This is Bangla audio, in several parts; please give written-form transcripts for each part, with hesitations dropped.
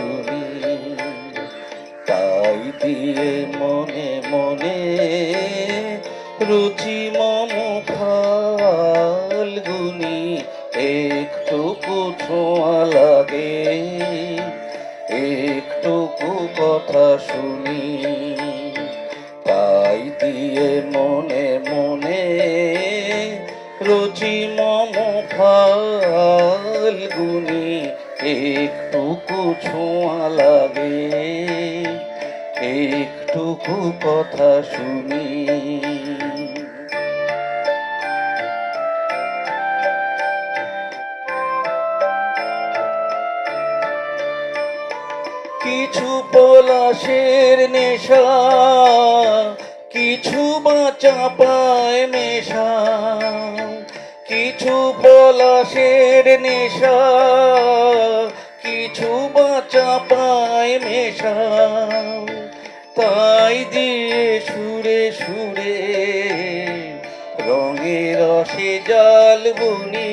শুনি, তাই দিয়ে মনে মনে রুচি মম ফাল্গুনি, একটুকু ছোঁয়া লাগে, একটুকু কথা শুনি, তাই দিয়ে মনে মনে রুচি মম ফাল্গুনি, একটুকু ছোঁয়া লাগে, একটুকু কথা শুনি। কিছু পলাশের নেশা, কিছু বাঁচা পায় মেশা, কিছু পলাশের নেশা, কিছু বাঁচা পায় মেশা, তাই দিয়ে সুরে সুরে রঙের রসে জাল বুনি,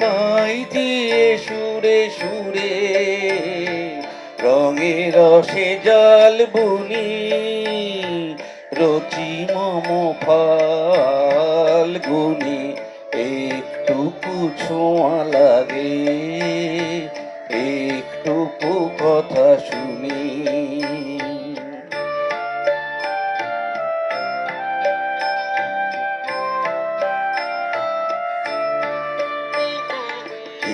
তাই দিয়ে সুরে সুরে রঙের রসে জাল বুনি, রচি মম ফাল্গুনি, একটুকু ছোঁয়া লাগে, একটুকু কথা শুনি।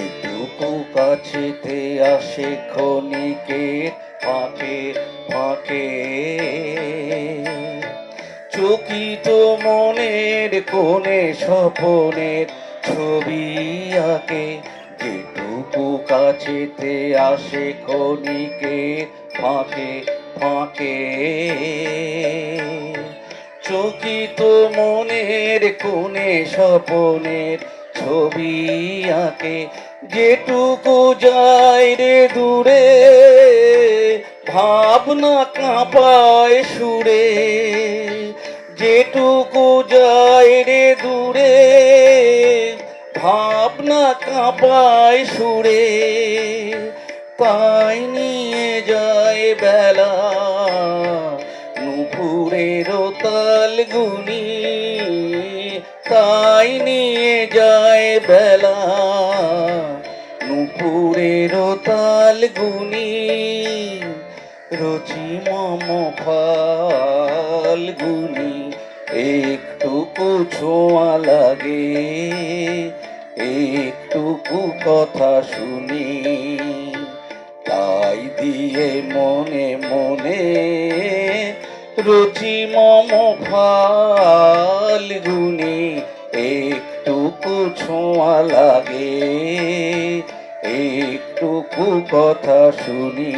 এটুকু কাছেতে আসে ক্ষণিকের ফাঁকে ফাঁকে, চকিত মনের কোণে স্বপনের ছবি আঁকে, যেটুকু কাছেতে আসে ক্ষণিকের ফাঁকে ফাঁকে, চকিত মনের কোণে স্বপনের ছবি আঁকে, যেটুকু যায় রে দূরে ভাবনা কাঁপায় সুরে, যেটুকু যায় রে দূরে ভাবনা কাঁপায় সুরে, তাই নিয়ে যায় বেলা নুপুরের তালগুনি, তাই নিয়ে যায় বেলা নুপুরের তালগুনি, রচি মম ফাল্গুনি, একটুকু ছোঁয়া লাগে, একটুকু কথা শুনি, তাই দিয়ে মনে মনে রুচি মম ফাল্গুনি, একটুকু ছোঁয়া লাগে, একটুকু কথা শুনি।